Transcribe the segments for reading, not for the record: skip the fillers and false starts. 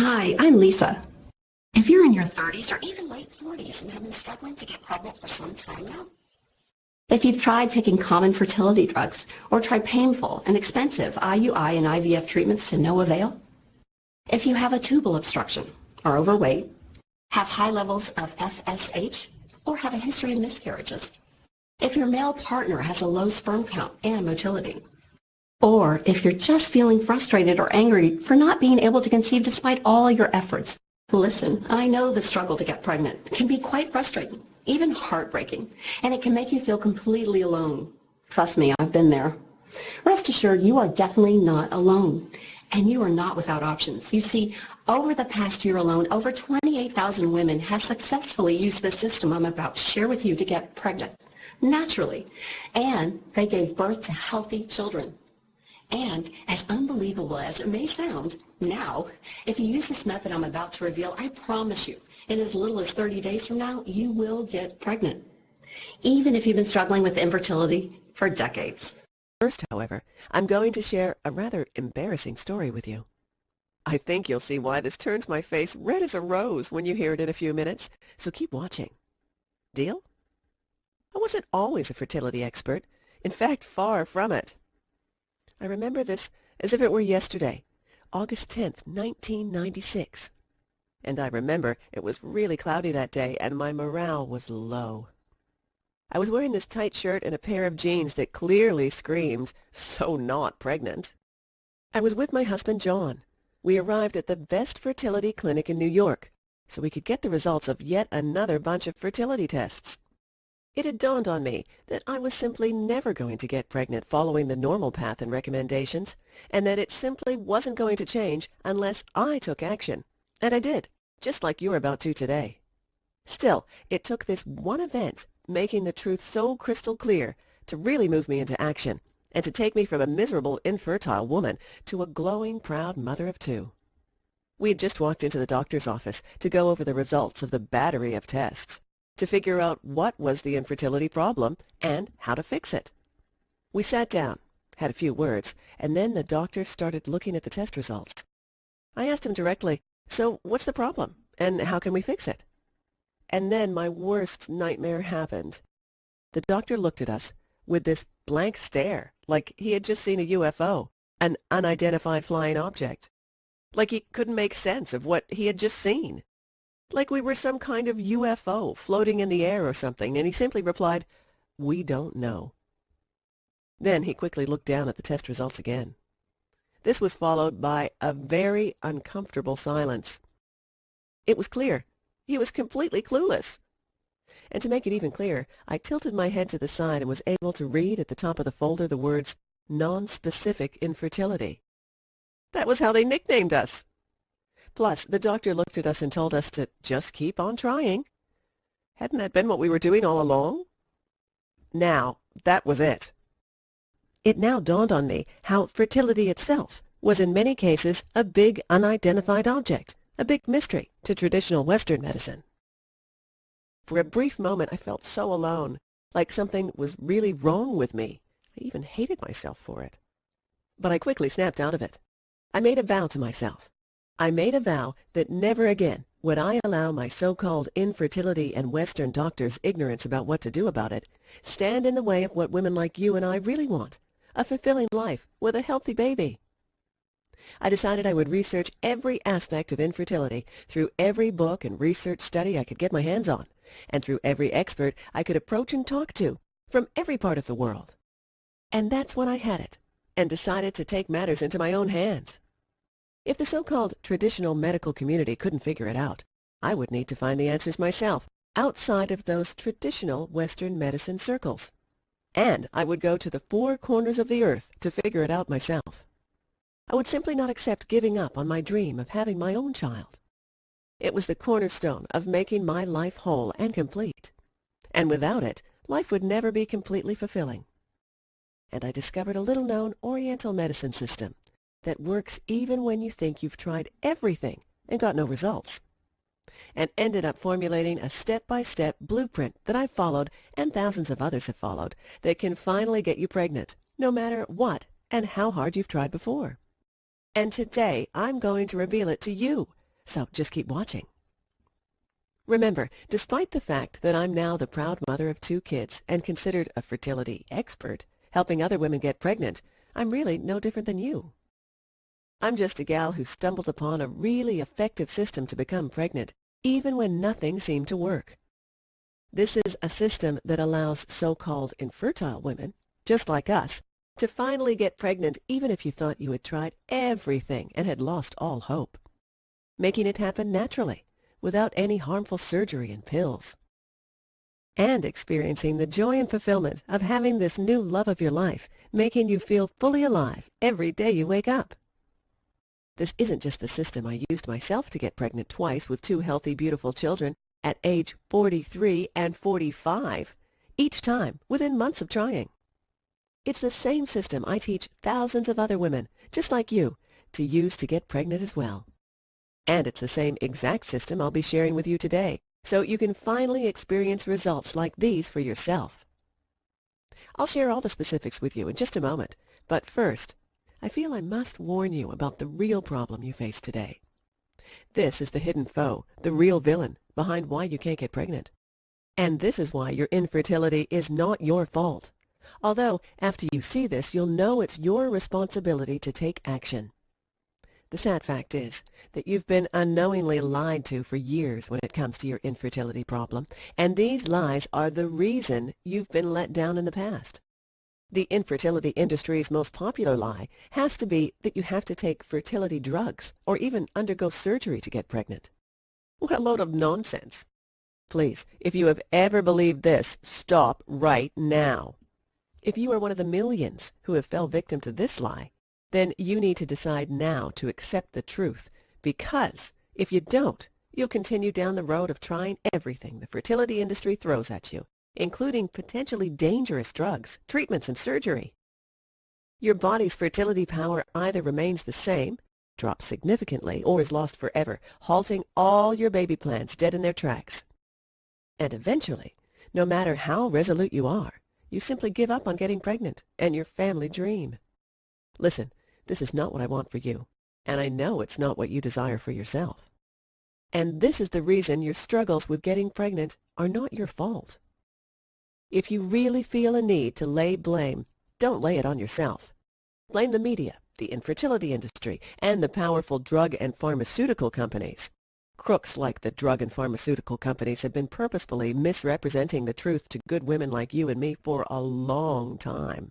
Hi, I'm Lisa. If you're in your 30s or even late 40s and have been struggling to get pregnant for some time now, if you've tried taking common fertility drugs or tried painful and expensive IUI and IVF treatments to no avail, if you have a tubal obstruction, are overweight, have high levels of FSH, or have a history of miscarriages, if your male partner has a low sperm count and motility, or if you're just feeling frustrated or angry for not being able to conceive despite all your efforts. Listen, I know the struggle to get pregnant can be quite frustrating, even heartbreaking, and it can make you feel completely alone. Trust me, I've been there. Rest assured, you are definitely not alone, and you are not without options. You see, over the past year alone, over 28,000 women have successfully used the system I'm about to share with you to get pregnant, naturally, and they gave birth to healthy children. And as unbelievable as it may sound, now, if you use this method I'm about to reveal, I promise you, in as little as 30 days from now, you will get pregnant, even if you've been struggling with infertility for decades. First, however, I'm going to share a rather embarrassing story with you. I think you'll see why this turns my face red as a rose when you hear it in a few minutes, so keep watching. Deal? I wasn't always a fertility expert. In fact, far from it. I remember this as if it were yesterday, August 10th, 1996. And I remember it was really cloudy that day and my morale was low. I was wearing this tight shirt and a pair of jeans that clearly screamed, "So not pregnant." I was with my husband, John. We arrived at the best fertility clinic in New York, so we could get the results of yet another bunch of fertility tests. It had dawned on me that I was simply never going to get pregnant following the normal path and recommendations, and that it simply wasn't going to change unless I took action. And I did, just like you're about to today. Still, it took this one event, making the truth so crystal clear, to really move me into action, and to take me from a miserable, infertile woman to a glowing, proud mother of two. We had just walked into the doctor's office to go over the results of the battery of tests, to figure out what was the infertility problem and how to fix it. We sat down, had a few words, and then the doctor started looking at the test results. I asked him directly, "So what's the problem, and how can we fix it?" And then my worst nightmare happened. The doctor looked at us with this blank stare, like he had just seen a UFO, an unidentified flying object. Like he couldn't make sense of what he had just seen. Like we were some kind of UFO floating in the air or something, and he simply replied, "We don't know." Then he quickly looked down at the test results again. This was followed by a very uncomfortable silence. It was clear. He was completely clueless. And to make it even clearer, I tilted my head to the side and was able to read at the top of the folder the words, "Non-specific infertility." That was how they nicknamed us. Plus, the doctor looked at us and told us to just keep on trying. Hadn't that been what we were doing all along? Now, that was it. It now dawned on me how fertility itself was in many cases a big unidentified object, a big mystery to traditional Western medicine. For a brief moment I felt so alone, like something was really wrong with me. I even hated myself for it. But I quickly snapped out of it. I made a vow to myself. I made a vow that never again would I allow my so-called infertility and Western doctors' ignorance about what to do about it stand in the way of what women like you and I really want, a fulfilling life with a healthy baby. I decided I would research every aspect of infertility through every book and research study I could get my hands on, and through every expert I could approach and talk to from every part of the world. And that's when I had it, and decided to take matters into my own hands. If the so-called traditional medical community couldn't figure it out, I would need to find the answers myself, outside of those traditional Western medicine circles. And I would go to the four corners of the earth to figure it out myself. I would simply not accept giving up on my dream of having my own child. It was the cornerstone of making my life whole and complete. And without it, life would never be completely fulfilling. And I discovered a little-known Oriental medicine system that works even when you think you've tried everything and got no results, and ended up formulating a step-by-step blueprint that I've followed and thousands of others have followed that can finally get you pregnant, no matter what and how hard you've tried before. And today I'm going to reveal it to you So just keep watching. Remember, despite the fact that I'm now the proud mother of 2 kids and considered a fertility expert, helping other women get pregnant, I'm really no different than you. I'm just a gal who stumbled upon a really effective system to become pregnant, even when nothing seemed to work. This is a system that allows so-called infertile women, just like us, to finally get pregnant even if you thought you had tried everything and had lost all hope, making it happen naturally, without any harmful surgery and pills, and experiencing the joy and fulfillment of having this new love of your life, making you feel fully alive every day you wake up. This isn't just the system I used myself to get pregnant twice with 2 healthy, beautiful children at age 43 and 45, each time within months of trying. It's the same system I teach thousands of other women, just like you, to use to get pregnant as well. And it's the same exact system I'll be sharing with you today, so you can finally experience results like these for yourself. I'll share all the specifics with you in just a moment, but first, I feel I must warn you about the real problem you face today. This is the hidden foe, the real villain, behind why you can't get pregnant. And this is why your infertility is not your fault. Although, after you see this, you'll know it's your responsibility to take action. The sad fact is that you've been unknowingly lied to for years when it comes to your infertility problem, and these lies are the reason you've been let down in the past. The infertility industry's most popular lie has to be that you have to take fertility drugs or even undergo surgery to get pregnant. What a load of nonsense. Please, if you have ever believed this, stop right now. If you are one of the millions who have fell victim to this lie, then you need to decide now to accept the truth, because if you don't, you'll continue down the road of trying everything the fertility industry throws at you, including potentially dangerous drugs, treatments, and surgery. Your body's fertility power either remains the same, drops significantly, or is lost forever, halting all your baby plans dead in their tracks. And eventually, no matter how resolute you are, you simply give up on getting pregnant and your family dream. Listen, this is not what I want for you, and I know it's not what you desire for yourself. And this is the reason your struggles with getting pregnant are not your fault. If you really feel a need to lay blame, don't lay it on yourself. Blame the media, the infertility industry, and the powerful drug and pharmaceutical companies. Crooks like the drug and pharmaceutical companies have been purposefully misrepresenting the truth to good women like you and me for a long time.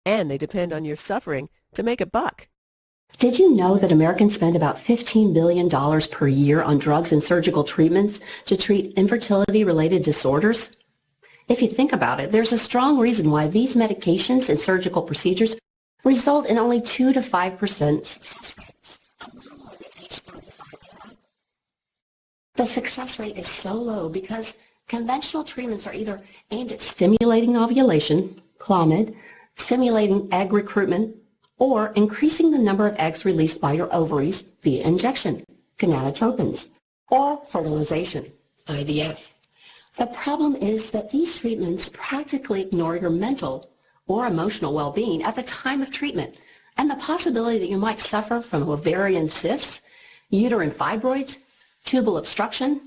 And they depend on your suffering to make a buck. Did you know that Americans spend about $15 billion per year on drugs and surgical treatments to treat infertility-related disorders? If you think about it, there's a strong reason why these medications and surgical procedures result in only 2 to 5% success rates. The success rate is so low because conventional treatments are either aimed at stimulating ovulation, Clomid, stimulating egg recruitment, or increasing the number of eggs released by your ovaries via injection, gonadotropins, or fertilization, IVF. The problem is that these treatments practically ignore your mental or emotional well-being at the time of treatment and the possibility that you might suffer from ovarian cysts, uterine fibroids, tubal obstruction,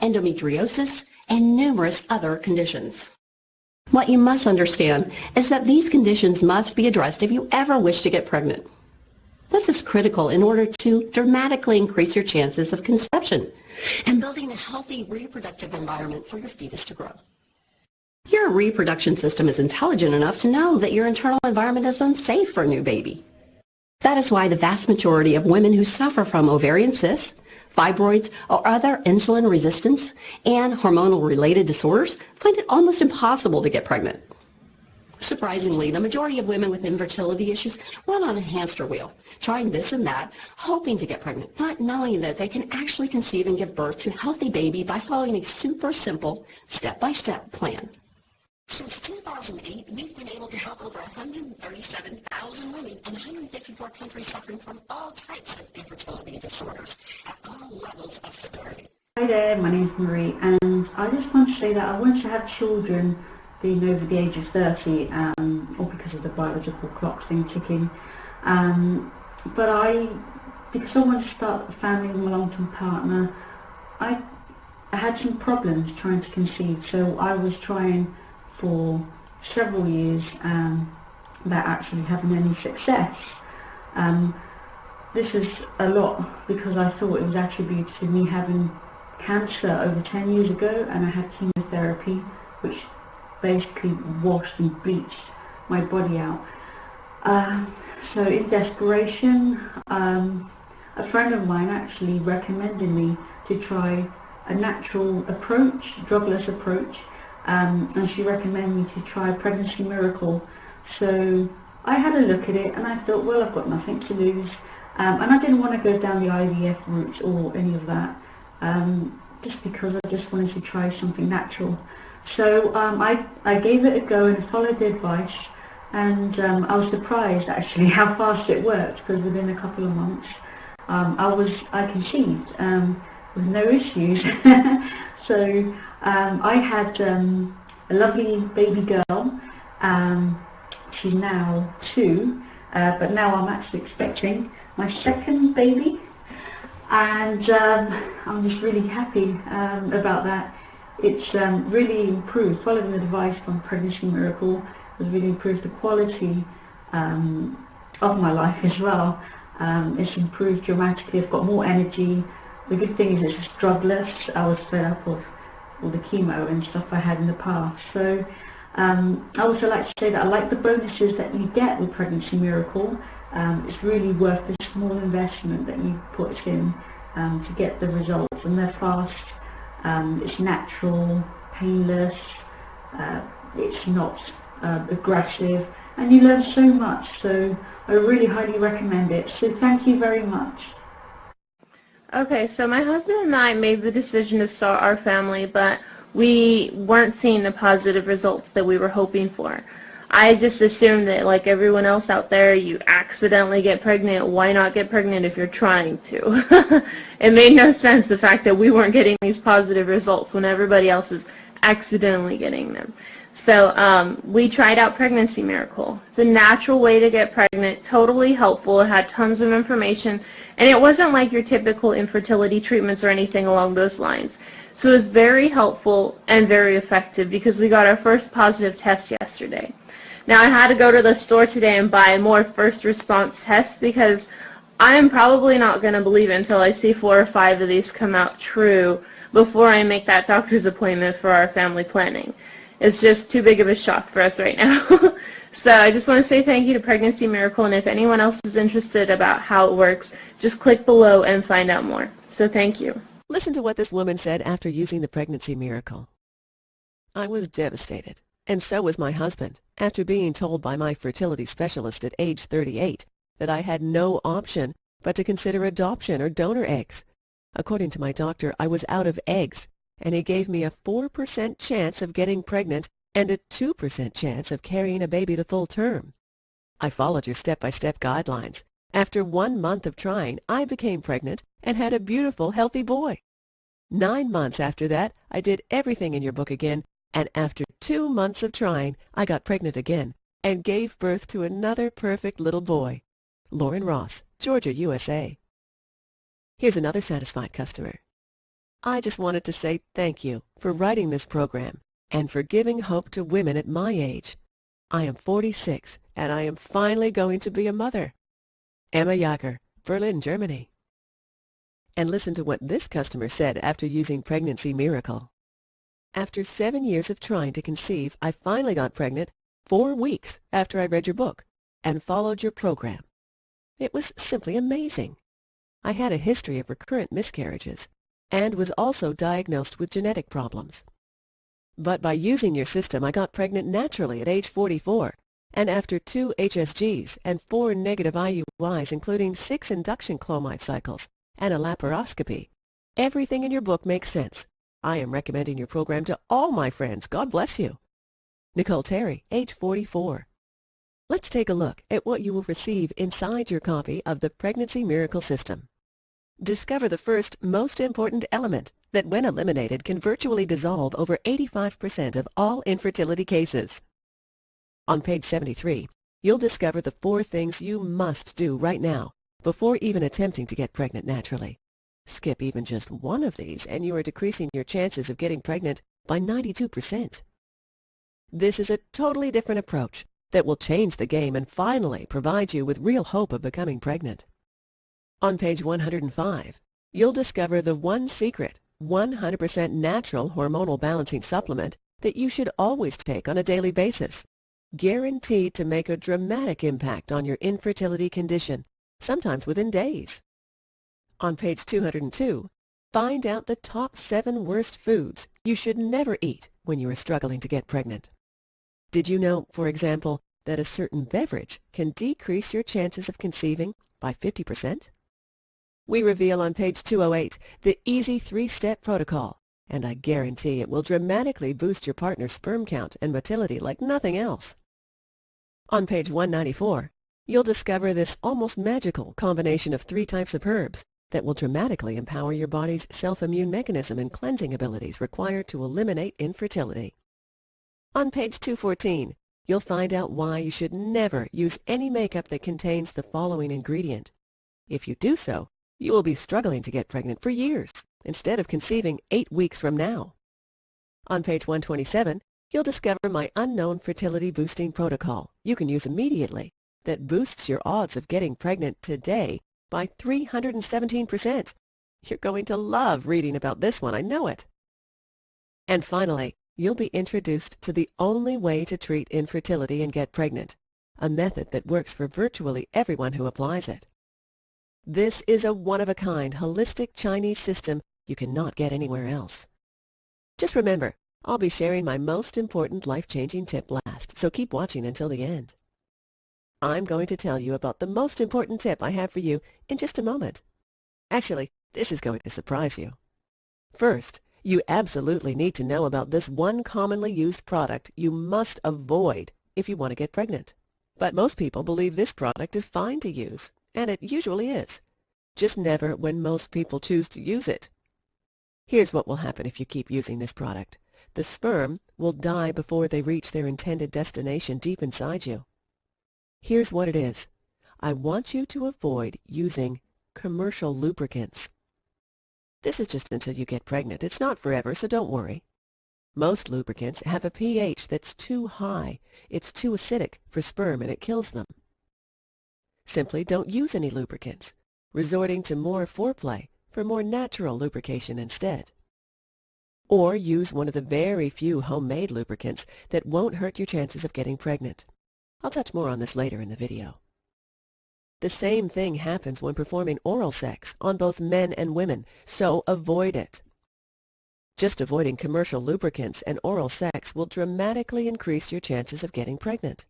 endometriosis, and numerous other conditions. What you must understand is that these conditions must be addressed if you ever wish to get pregnant. This is critical in order to dramatically increase your chances of conception and building a healthy reproductive environment for your fetus to grow. Your reproduction system is intelligent enough to know that your internal environment is unsafe for a new baby. That is why the vast majority of women who suffer from ovarian cysts, fibroids, or other insulin resistance and hormonal-related disorders find it almost impossible to get pregnant. Surprisingly, the majority of women with infertility issues run on a hamster wheel, trying this and that, hoping to get pregnant, not knowing that they can actually conceive and give birth to a healthy baby by following a super simple, step-by-step plan. Since 2008, we've been able to help over 137,000 women in 154 countries suffering from all types of infertility disorders at all levels of severity. Hi there, my name's Marie, and I just want to say that I want to have children being over the age of 30, all because of the biological clock thing ticking. But I because I wanted to start a family with my long-term partner, I had some problems trying to conceive. So I was trying for several years without actually having any success. This is a lot because I thought it was attributed to me having cancer over 10 years ago, and I had chemotherapy which basically washed and bleached my body out. So in desperation, a friend of mine actually recommended me to try a natural approach, drugless approach, and she recommended me to try Pregnancy Miracle. So I had a look at it and I thought, well, I've got nothing to lose, and I didn't want to go down the IVF route or any of that, just because I just wanted to try something natural. So I gave it a go and followed the advice, and I was surprised actually how fast it worked, because within a couple of months I conceived with no issues. So I had a lovely baby girl. She's now 2, but now I'm actually expecting my second baby, and I'm just really happy about that. It's really improved, following the advice from Pregnancy Miracle, has really improved the quality of my life as well. It's improved dramatically. I've got more energy. The good thing is it's drugless. I was fed up of all the chemo and stuff I had in the past. So I also like to say that I like the bonuses that you get with Pregnancy Miracle. It's really worth the small investment that you put in to get the results, and they're fast. It's natural, painless, it's not aggressive, and you learn so much. So I really highly recommend it. So thank you very much. Okay, so my husband and I made the decision to start our family, but we weren't seeing the positive results that we were hoping for. I just assumed that, like everyone else out there, you accidentally get pregnant. Why not get pregnant if you're trying to? It made no sense, the fact that we weren't getting these positive results when everybody else is accidentally getting them. So we tried out Pregnancy Miracle. It's a natural way to get pregnant, totally helpful. It had tons of information, and it wasn't like your typical infertility treatments or anything along those lines. So it was very helpful and very effective, because we got our first positive test yesterday. Now I had to go to the store today and buy more first response tests, because I'm probably not going to believe it until I see 4 or 5 of these come out true before I make that doctor's appointment for our family planning. It's just too big of a shock for us right now. So I just want to say thank you to Pregnancy Miracle, and if anyone else is interested about how it works, just click below and find out more. So thank you. Listen to what this woman said after using the Pregnancy Miracle. I was devastated, and so was my husband, after being told by my fertility specialist at age 38 that I had no option but to consider adoption or donor eggs. According to my doctor, I was out of eggs, and he gave me a 4% chance of getting pregnant and a 2% chance of carrying a baby to full term. I followed your step-by-step guidelines. After 1 month of trying, I became pregnant and had a beautiful, healthy boy. 9 months after that, I did everything in your book again, and after 2 months of trying, I got pregnant again and gave birth to another perfect little boy. Lauren Ross, Georgia, USA. Here's another satisfied customer. I just wanted to say thank you for writing this program and for giving hope to women at my age. I am 46, and I am finally going to be a mother. Emma Jager, Berlin, Germany. And listen to what this customer said after using Pregnancy Miracle. After 7 years of trying to conceive, I finally got pregnant 4 weeks after I read your book and followed your program. It was simply amazing. I had a history of recurrent miscarriages and was also diagnosed with genetic problems. But by using your system, I got pregnant naturally at age 44, and after 2 HSGs and 4 negative IUIs, including 6 induction clomide cycles and a laparoscopy. Everything in your book makes sense. I am recommending your program to all my friends. God bless you. Nicole Terry, age 44. Let's take a look at what you will receive inside your copy of the Pregnancy Miracle System. Discover the first, most important element that, when eliminated, can virtually dissolve over 85% of all infertility cases. On page 73, you'll discover the 4 things you must do right now before even attempting to get pregnant naturally. Skip even just one of these and you are decreasing your chances of getting pregnant by 92%. This is a totally different approach that will change the game and finally provide you with real hope of becoming pregnant. On page 105, you'll discover the one secret, 100% natural hormonal balancing supplement that you should always take on a daily basis, guaranteed to make a dramatic impact on your infertility condition, sometimes within days. On page 202, find out the top 7 worst foods you should never eat when you are struggling to get pregnant. Did you know, for example, that a certain beverage can decrease your chances of conceiving by 50%? We reveal on page 208 the easy 3-step protocol, and I guarantee it will dramatically boost your partner's sperm count and motility like nothing else. On page 194, you'll discover this almost magical combination of 3 types of herbs that will dramatically empower your body's self-immune mechanism and cleansing abilities required to eliminate infertility. On page 214, you'll find out why you should never use any makeup that contains the following ingredient. If you do so, you will be struggling to get pregnant for years, instead of conceiving 8 weeks from now. On page 127, you'll discover my unknown fertility boosting protocol you can use immediately that boosts your odds of getting pregnant today by 317%. You're going to love reading about this one, I know it. And finally, you'll be introduced to the only way to treat infertility and get pregnant, a method that works for virtually everyone who applies it. This is a one-of-a-kind, holistic Chinese system you cannot get anywhere else. Just remember, I'll be sharing my most important life-changing tip last, so keep watching until the end. I'm going to tell you about the most important tip I have for you in just a moment. Actually, this is going to surprise you. First, you absolutely need to know about this one commonly used product you must avoid if you want to get pregnant. But most people believe this product is fine to use, and it usually is. Just never when most people choose to use it. Here's what will happen if you keep using this product. The sperm will die before they reach their intended destination deep inside you. Here's what it is. I want you to avoid using commercial lubricants. This is just until you get pregnant. It's not forever, so don't worry. Most lubricants have a pH that's too high. It's too acidic for sperm and it kills them. Simply don't use any lubricants, resorting to more foreplay for more natural lubrication instead. Or use one of the very few homemade lubricants that won't hurt your chances of getting pregnant. I'll touch more on this later in the video. The same thing happens when performing oral sex on both men and women, so avoid it. Just avoiding commercial lubricants and oral sex will dramatically increase your chances of getting pregnant,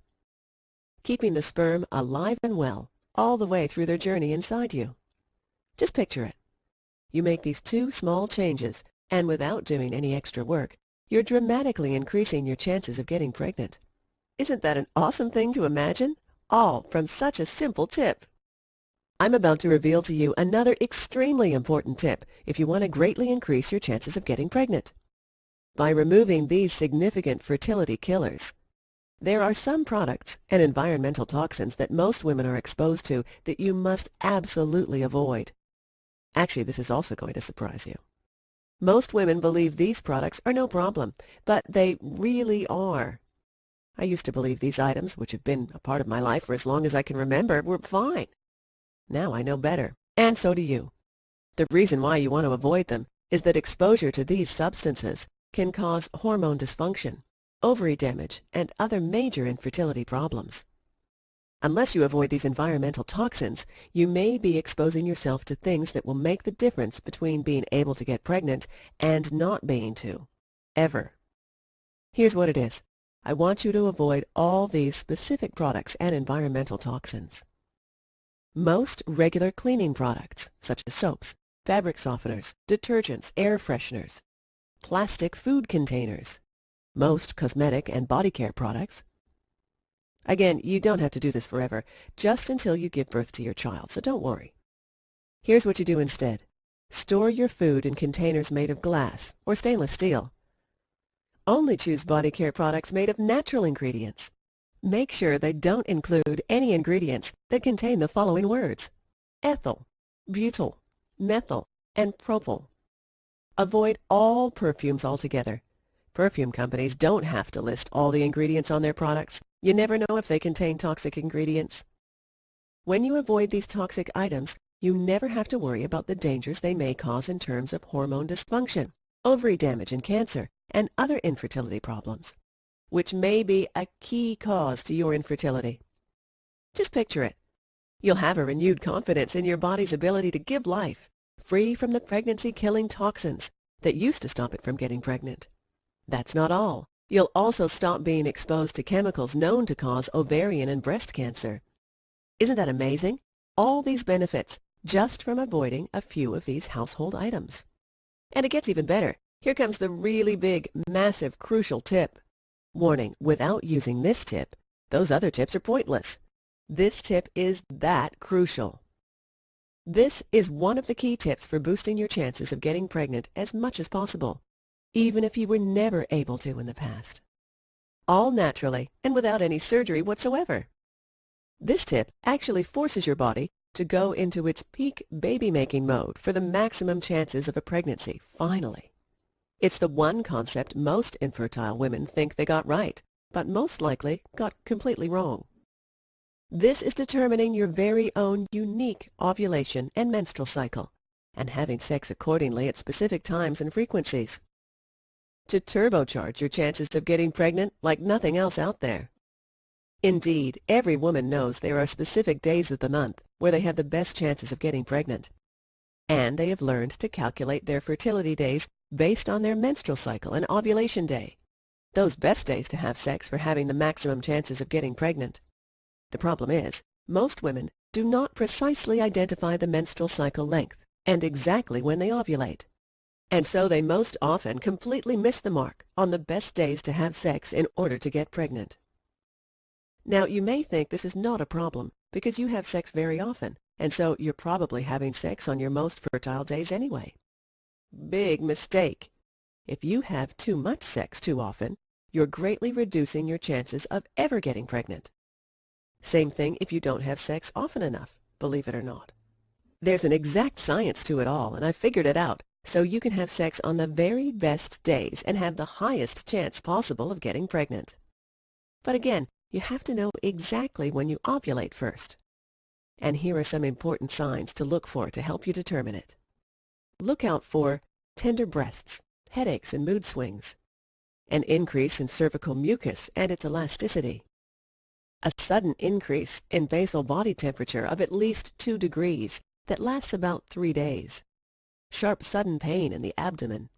keeping the sperm alive and well all the way through their journey inside you. Just picture it. You make these 2 small changes, and without doing any extra work, you're dramatically increasing your chances of getting pregnant. Isn't that an awesome thing to imagine? All from such a simple tip. I'm about to reveal to you another extremely important tip if you want to greatly increase your chances of getting pregnant. By removing these significant fertility killers, there are some products and environmental toxins that most women are exposed to that you must absolutely avoid. Actually, this is also going to surprise you. Most women believe these products are no problem, but they really are. I used to believe these items, which have been a part of my life for as long as I can remember, were fine. Now I know better, and so do you. The reason why you want to avoid them is that exposure to these substances can cause hormone dysfunction, ovary damage, and other major infertility problems. Unless you avoid these environmental toxins, you may be exposing yourself to things that will make the difference between being able to get pregnant and not being to, ever. Here's what it is. I want you to avoid all these specific products and environmental toxins. Most regular cleaning products, such as soaps, fabric softeners, detergents, air fresheners, plastic food containers, most cosmetic and body care products. Again, you don't have to do this forever, just until you give birth to your child, so don't worry. Here's what you do instead. Store your food in containers made of glass or stainless steel. Only choose body care products made of natural ingredients. Make sure they don't include any ingredients that contain the following words: ethyl, butyl, methyl, and propyl. Avoid all perfumes altogether. Perfume companies don't have to list all the ingredients on their products. You never know if they contain toxic ingredients. When you avoid these toxic items, you never have to worry about the dangers they may cause in terms of hormone dysfunction, ovary damage and cancer, and other infertility problems, which may be a key cause to your infertility. Just picture it. You'll have a renewed confidence in your body's ability to give life, free from the pregnancy-killing toxins that used to stop it from getting pregnant. That's not all. You'll also stop being exposed to chemicals known to cause ovarian and breast cancer. Isn't that amazing? All these benefits just from avoiding a few of these household items. And it gets even better. Here comes the really big, massive, crucial tip. Warning, without using this tip, those other tips are pointless. This tip is that crucial. This is one of the key tips for boosting your chances of getting pregnant as much as possible, even if you were never able to in the past. All naturally and without any surgery whatsoever. This tip actually forces your body to go into its peak baby-making mode for the maximum chances of a pregnancy, finally. It's the one concept most infertile women think they got right, but most likely got completely wrong. This is determining your very own unique ovulation and menstrual cycle, and having sex accordingly at specific times and frequencies, to turbocharge your chances of getting pregnant like nothing else out there. Indeed, every woman knows there are specific days of the month where they have the best chances of getting pregnant, and they have learned to calculate their fertility days based on their menstrual cycle and ovulation day, those best days to have sex for having the maximum chances of getting pregnant. The problem is, most women do not precisely identify the menstrual cycle length and exactly when they ovulate, and so they most often completely miss the mark on the best days to have sex in order to get pregnant. Now, you may think this is not a problem because you have sex very often, and so you're probably having sex on your most fertile days anyway. Big mistake. If you have too much sex too often, you're greatly reducing your chances of ever getting pregnant. Same thing if you don't have sex often enough, believe it or not. There's an exact science to it all, and I figured it out, so you can have sex on the very best days and have the highest chance possible of getting pregnant. But again, you have to know exactly when you ovulate first. And here are some important signs to look for to help you determine it. Look out for tender breasts, headaches and mood swings, an increase in cervical mucus and its elasticity, a sudden increase in basal body temperature of at least 2 degrees that lasts about 3 days, sharp sudden pain in the abdomen.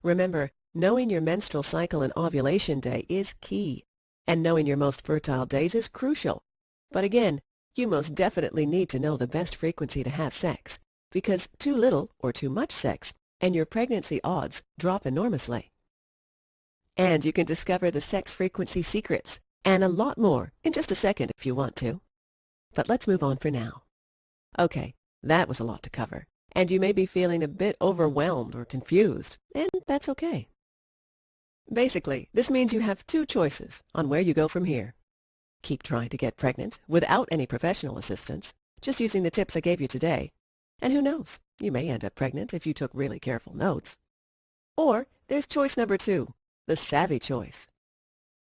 Remember, knowing your menstrual cycle and ovulation day is key, and knowing your most fertile days is crucial. But again, you most definitely need to know the best frequency to have sex, because too little or too much sex and your pregnancy odds drop enormously. And you can discover the sex frequency secrets and a lot more in just a second if you want to. But let's move on for now. Okay, that was a lot to cover, and you may be feeling a bit overwhelmed or confused, and that's okay. Basically, this means you have 2 choices on where you go from here. Keep trying to get pregnant without any professional assistance, just using the tips I gave you today. And who knows, you may end up pregnant if you took really careful notes. Or there's choice number 2, the savvy choice.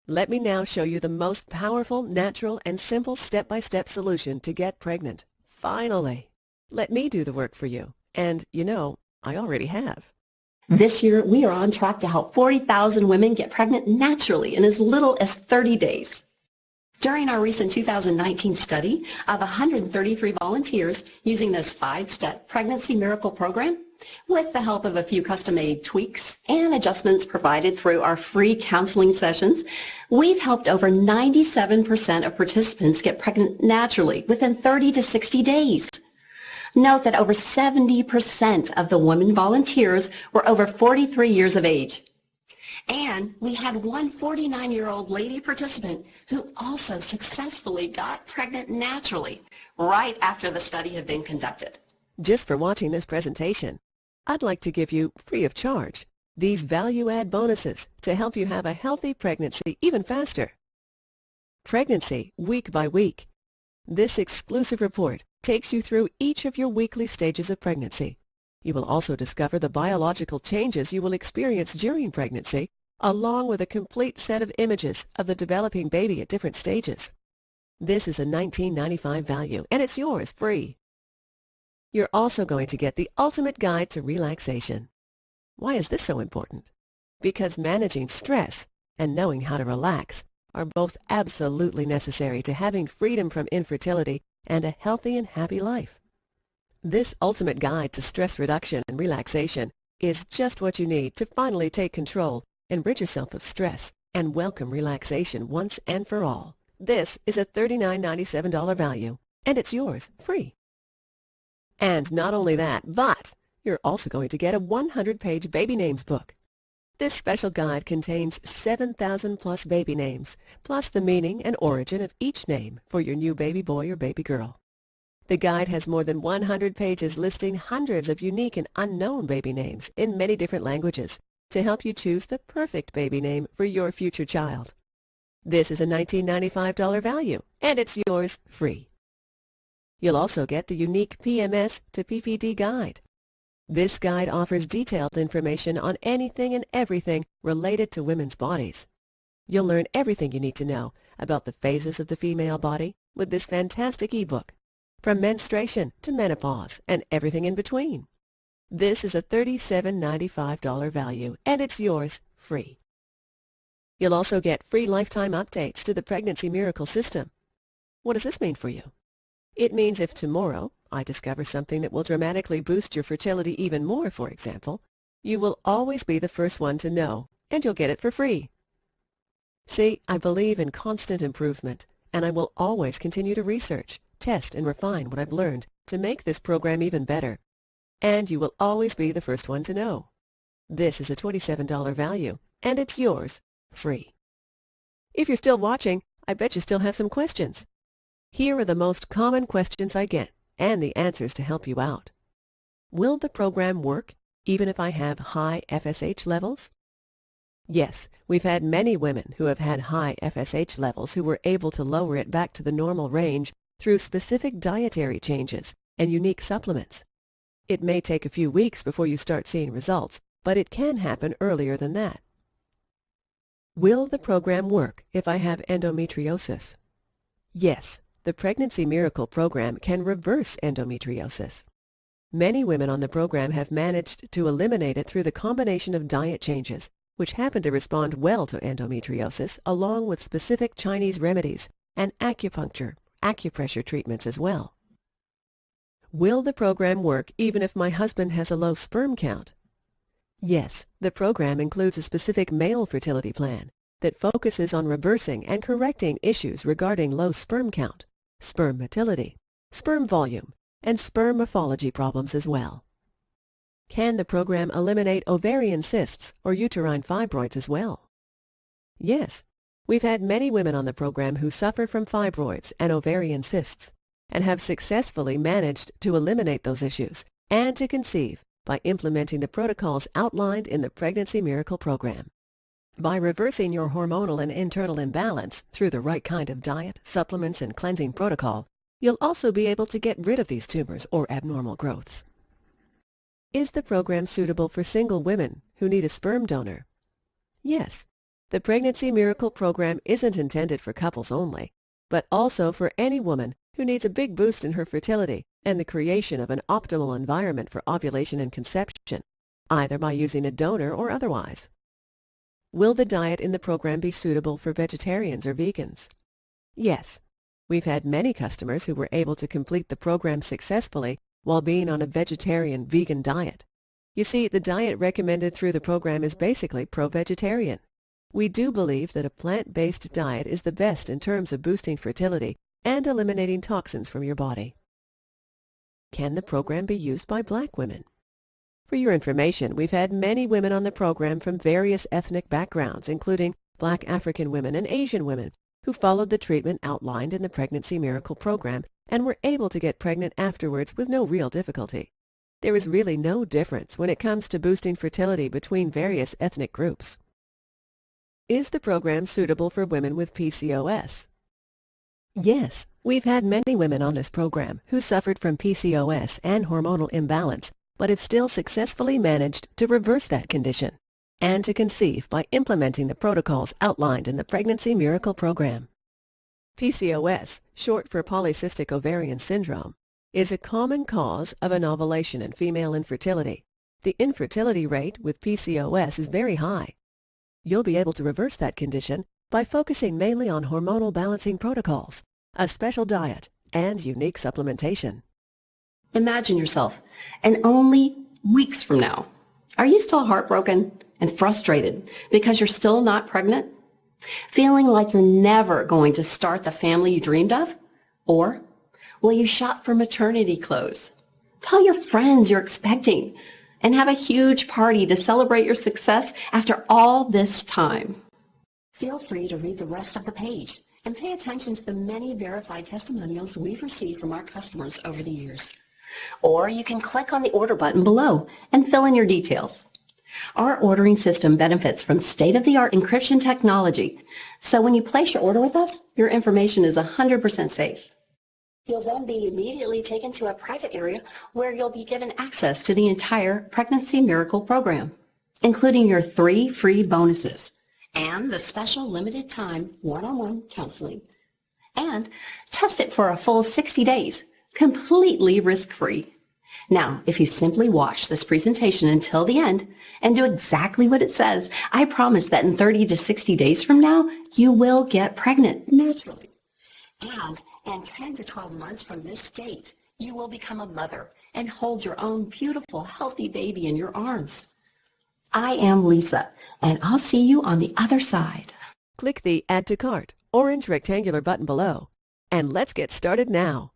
Let me now show you the most powerful, natural, and simple step-by-step solution to get pregnant. Finally! Let me do the work for you. And, you know, I already have. This year, we are on track to help 40,000 women get pregnant naturally in as little as 30 days. During our recent 2019 study of 133 volunteers using this 5-step pregnancy miracle program, with the help of a few custom-made tweaks and adjustments provided through our free counseling sessions, we've helped over 97% of participants get pregnant naturally within 30 to 60 days. Note that over 70% of the women volunteers were over 43 years of age. And we had one 49-year-old lady participant who also successfully got pregnant naturally right after the study had been conducted. Just for watching this presentation, I'd like to give you, free of charge, these value-add bonuses to help you have a healthy pregnancy even faster. Pregnancy Week by Week. This exclusive report takes you through each of your weekly stages of pregnancy. You will also discover the biological changes you will experience during pregnancy, along with a complete set of images of the developing baby at different stages. This is a $19.95 value, and it's yours free. You're also going to get the ultimate guide to relaxation. Why is this so important? Because managing stress and knowing how to relax are both absolutely necessary to having freedom from infertility and a healthy and happy life. This ultimate guide to stress reduction and relaxation is just what you need to finally take control and rid yourself of stress and welcome relaxation once and for all. This is a $39.97 value, and it's yours free. And not only that, but you're also going to get a 100-page baby names book. This special guide contains 7,000 plus baby names, plus the meaning and origin of each name for your new baby boy or baby girl. The guide has more than 100 pages listing hundreds of unique and unknown baby names in many different languages to help you choose the perfect baby name for your future child. This is a $19.95 value, and it's yours free. You'll also get the unique PMS to PPD guide. This guide offers detailed information on anything and everything related to women's bodies. You'll learn everything you need to know about the phases of the female body with this fantastic ebook, from menstruation to menopause and everything in between. This is a $37.95 value, and it's yours free. You'll also get free lifetime updates to the Pregnancy Miracle System. What does this mean for you? It means if tomorrow I discover something that will dramatically boost your fertility even more, for example, you will always be the first one to know, and you'll get it for free. See, I believe in constant improvement, and I will always continue to research, test, and refine what I've learned to make this program even better. And you will always be the first one to know. This is a $27 value, and it's yours free. If you're still watching, I bet you still have some questions. Here are the most common questions I get, and the answers to help you out. Will the program work even if I have high FSH levels? Yes, we've had many women who have had high FSH levels who were able to lower it back to the normal range through specific dietary changes and unique supplements. It may take a few weeks before you start seeing results, but it can happen earlier than that. Will the program work if I have endometriosis? Yes, the Pregnancy Miracle program can reverse endometriosis. Many women on the program have managed to eliminate it through the combination of diet changes, which happen to respond well to endometriosis, along with specific Chinese remedies and acupressure treatments as well. Will the program work even if my husband has a low sperm count? Yes, the program includes a specific male fertility plan that focuses on reversing and correcting issues regarding low sperm count, sperm motility, sperm volume, and sperm morphology problems as well. Can the program eliminate ovarian cysts or uterine fibroids as well? Yes, we've had many women on the program who suffer from fibroids and ovarian cysts and have successfully managed to eliminate those issues and to conceive by implementing the protocols outlined in the Pregnancy Miracle program. By reversing your hormonal and internal imbalance through the right kind of diet, supplements, and cleansing protocol, you'll also be able to get rid of these tumors or abnormal growths. Is the program suitable for single women who need a sperm donor? Yes, the Pregnancy Miracle program isn't intended for couples only, but also for any woman who needs a big boost in her fertility and the creation of an optimal environment for ovulation and conception, either by using a donor or otherwise. Will the diet in the program be suitable for vegetarians or vegans? Yes. We've had many customers who were able to complete the program successfully while being on a vegetarian-vegan diet. You see, the diet recommended through the program is basically pro-vegetarian. We do believe that a plant-based diet is the best in terms of boosting fertility and eliminating toxins from your body. Can the program be used by Black women? For your information, we've had many women on the program from various ethnic backgrounds, including Black African women and Asian women, who followed the treatment outlined in the Pregnancy Miracle program and were able to get pregnant afterwards with no real difficulty. There is really no difference when it comes to boosting fertility between various ethnic groups. Is the program suitable for women with PCOS? Yes, we've had many women on this program who suffered from PCOS and hormonal imbalance, but have still successfully managed to reverse that condition and to conceive by implementing the protocols outlined in the Pregnancy Miracle Program. PCOS, short for polycystic ovarian syndrome, is a common cause of anovulation and female infertility. The infertility rate with PCOS is very high. You'll be able to reverse that condition by focusing mainly on hormonal balancing protocols, a special diet, and unique supplementation. Imagine yourself, and only weeks from now, are you still heartbroken and frustrated because you're still not pregnant? Feeling like you're never going to start the family you dreamed of? Or will you shop for maternity clothes? Tell your friends you're expecting and have a huge party to celebrate your success after all this time. Feel free to read the rest of the page and pay attention to the many verified testimonials we've received from our customers over the years. Or you can click on the order button below and fill in your details. Our ordering system benefits from state-of-the-art encryption technology, so when you place your order with us, your information is 100% safe. You'll then be immediately taken to a private area where you'll be given access to the entire Pregnancy Miracle Program, including your 3 free bonuses and the special limited time one-on-one counseling. And test it for a full 60 days, completely risk-free. Now, if you simply watch this presentation until the end and do exactly what it says, I promise that in 30 to 60 days from now, you will get pregnant naturally. And in 10 to 12 months from this date, you will become a mother and hold your own beautiful, healthy baby in your arms. I am Lisa, and I'll see you on the other side. Click the Add to Cart orange rectangular button below, and let's get started now.